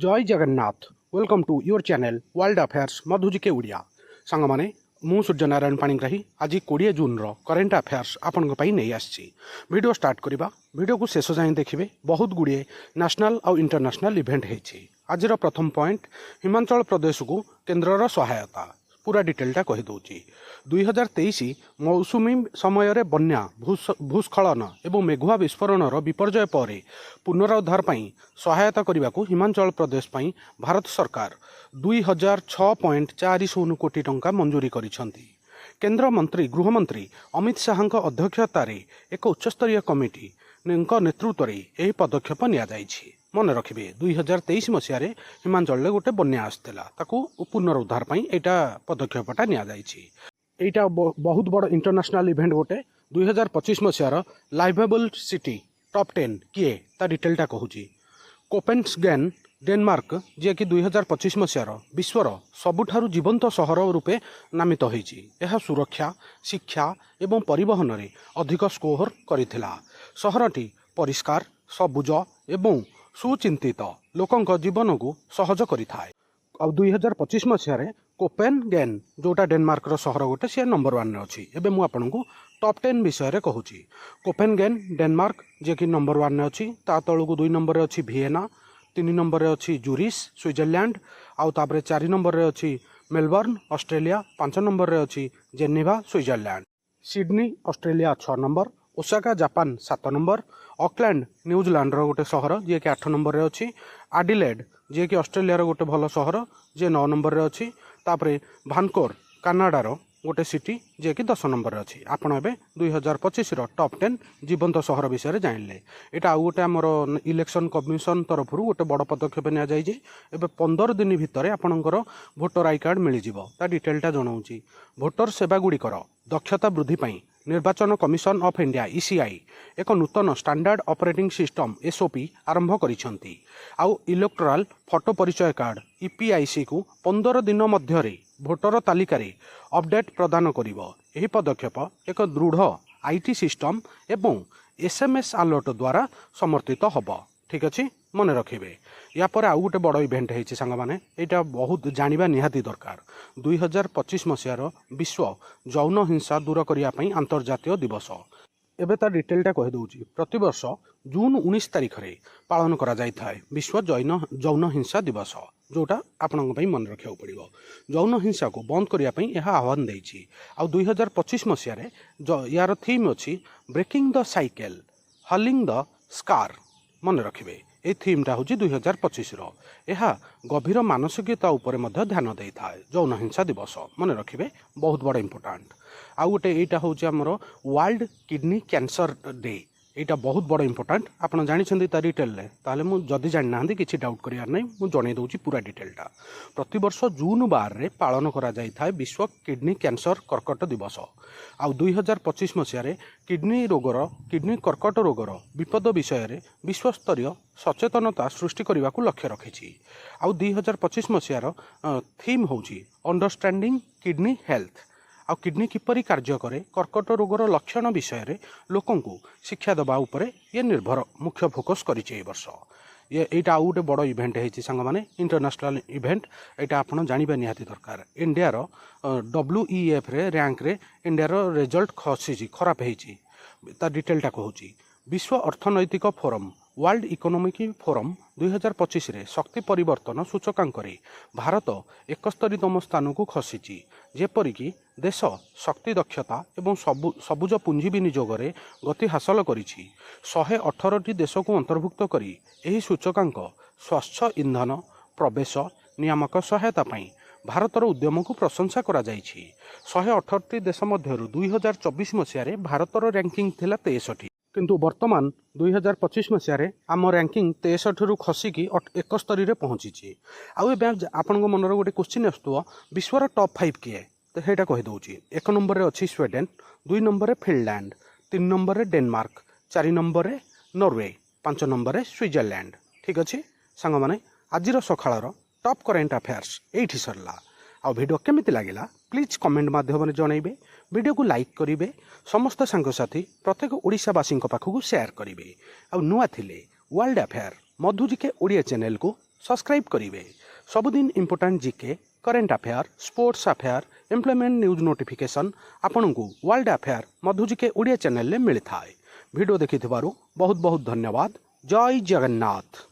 जय Jagannath. Welcome to your channel world affairs Madhu GK Odia. Song माने मु सूर्यनारायण पाणिग्राही आज 20 जून रो करेन्ट अफेयर्स आपण नहीं आसी। वीडियो स्टार्ट करवा। वीडियो को शेष जाए देखिए बहुत गुड़िए नेशनल और इंटरनेशनल इवेंट होती। आज प्रथम पॉइंट हिमाचल प्रदेश को केन्द्रर सहायता पूरा डिटेलटा कहीदे। 2023 मौसुमी समय बन्या भूस्खलन और मेघुआ विस्फोरणर विपर्यय पर पुनरुद्धार सहायता करने को हिमाचल प्रदेश भारत सरकार 2006.40 कोटी टंका मंजूरी करिसेंती। केंद्र मंत्री गृहमंत्री अमित शाह अध्यक्षतार एक उच्चस्तरीय कमिटी नेतृत्व में यह पदक्षेप नि मन रखिए। 2023 मसीह हिमाचल गोटे बन्या आसला पुनरुद्धार यहाँ पदक्षेपटा निटा बहुत बड़ इंटरनेशनल इवेंट गोटे 2025 मसीहार लाइवेबल सिटी टॉप 10 किए ता डिटेलटा कहूँ। कोपेन्सगेन डेनमार्क जी कि 2025 मसीहार विश्वर सबुठारु जीवंत सहर रूपे नामित होइछि। यह सुरक्षा शिक्षा एवं परिवहन रे अधिक स्कोर करिथिला। सहरटी परिष्कार सबुज एवं सुचिंतित लोकंक जीवन को सहज करिथाय। अब 2025 मसीह कोपेनगेन जोटा डेनमार्क सहर गोटे सी नंबर 1 रे अछि। एबे मु आपनकु टॉप 10 विषय रे कहूची। कोपेनगेन डेनमार्क जे कि नंबर 1 रे अछि। ता तळकु 2 नंबर रे अछि वियेना, 3 नंबर रे अछि जूरिस स्विट्जरलैंड, आउ तापरे 4 नंबर रे अछि मेलबर्न ऑस्ट्रेलिया, 5 नंबर रे अछि Geneva Switzerland, Sydney Australia 6 number, Osaka Japan 7 number, Auckland New Zealand रो गोटे सहर जे कि 8 नंबर रे अछि, एडिलेड जे कि ऑस्ट्रेलिया रो गोटे भल सहर जे 9 नंबर रे अछि, तापरे भानकोर कनाडा रो गोटे सिटी जे कि 10 नंबर रे अछि। आपण एबे 2025 रो टॉप 10 जीवंत सहर विषय रे जानले। एटा आउ गोटे हमर इलेक्शन कमिशन तरफ गोटे बड़ पदक्षेप निया जाय जे एबे 15 दिन भितर आपणकर वोटर आई कार्ड मिल जिवो। ता डिटेलटा जणाउची। वोटर सेवा गुड़िकर दक्षता वृद्धि पई निर्वाचन कमिशन ऑफ इंडिया ईसीआई एक नूतन स्टैंडर्ड ऑपरेटिंग सिस्टम एसओपी आरंभ करिसेंती। आउ इलेक्टोरल फोटो परिचय कार्ड ईपीआईसी को 15 दिन मध्य भोटर तालिकार अपडेट प्रदान करिवो। एही पदक्षेप एक दृढ़ आईटी सिस्टम एवं एसएमएस अलर्ट द्वारा समर्थित हब। ठीक अच्छे मन रखिए। या पर आउ गोटे बड़ इवेंट होती सांग माने यहाँ बहुत जानिबा निहाती दरकार। 2025 मसीहार विश्व यौन हिंसा दूर करने अंतर्जातीय दिवस एबे तार डिटेलटा कहीदे। प्रतिवर्ष जून 19 तारिख रे पालन करा जाय थाए विश्व यौन हिंसा दिवस, जोटा आपण मन रखा पड़ो। यौन हिंसा को बंद करने यह आह्वान देछि। आ 2025 मसीह यार थीम अच्छी breaking the cycle healing the scar. मन रखिए ये थीमटा हूँ 2025 यह गभीर मानसिकता उपर ध्यान दे था यौन हिंसा दिवस। मन रखिए बहुत बड़ इंपोर्टाट। आउ गोटे यहाँ हूँ आमर वर्ल्ड किडनी कैंसर डे। यहाँ बहुत बड़ इंपोर्टाट आपड़ जानते ता डिटेल ताले जदि जाना किसी डाउट करार ना मुझे जन दूसरी पूरा डिटेलटा। प्रतिवर्ष जून 12 रे पालन करा जाय थाए विश्व किडनी कैंसर कर्कट दिवस। आउ 2025 मसीह किडनी कर्कट रोगर विपद विषय विश्वस्तरीय सचेतनता सृष्टि करने को लक्ष्य रखी। आउ 2025 मसीहार थीम हूँ अंडरस्टैंडिंग किडनी हेल्थ। आ किडनी किपरि कार्य करे कर्कट रोगर लक्षण विषय लोकों को शिक्षा देवा उपरे ये निर्भर मुख्य फोकस करिछि वर्ष। ये यहाँ आउ गोटे बड़ इवेंट होती सांग माने इंटरनेशनल इवेंट। यहाँ आपड़ जानवा निहाती दरकार। इंडियार WEF रे रैंक रे इंडियार रिजल्ट खसी खराब होती। डिटेलटा कहूँ। विश्व अर्थनैतिक फोरम वर्ल्ड इकोनॉमिक फोरम 2025 रे शक्ति परिवर्तन सूचकांक भारत 71तम स्थान को खसी। जेपरिक देश शक्ति दक्षता एवं सबुज पुंजी विनियोग में गति हासिल करिछि। 118टी देश को अंतर्भुक्त करी एही सूचकांक स्वच्छ ईंधन प्रवेश नियामक सहायता पाई भारतर उद्यम को प्रशंसा करा जाइछि। 118टी देश मध्यरु 2024 मसीह भारतर रैंकिंग थिला 63, किंतु वर्तमान 2025 मसीह आम रैंकिंग 63 रु खसिकी 71 रे पहुँची। आउ एबे आपन मनर गोटे क्वेश्चन आसुव विश्वर टॉप 5 किए तो यहाँ कहीदे। 1 नंबर रे अच्छी स्वीडेन, 2 नंबर रे फिनलैंड, 3 नंबर रे डेनमार्क, 4 नंबर रे नॉर्वे, 5 नंबर रे स्विट्जरलैंड। ठीक अच्छे सांग माने आज सकाळर टॉप करेंट अफेयर्स ये सरला। आ वीडियो केमिति लागिला प्लीज कमेंट माध्यम जनइबे। वीडियो को लाइक करेंगे। समस्त सांगसाथी प्रत्येक ओडिशावासी पाखक शेयर करेंगे। आ नुआ थिले world affair Madhu GK Odia channel को सब्सक्राइब करेंगे। सबुदिन important GK, current affair, sports affair, employment news notification आपन को world affair Madhu GK Odia channel में मिलता है। वीडियो देखि बहुत बहुत धन्यवाद। जय जगन्नाथ।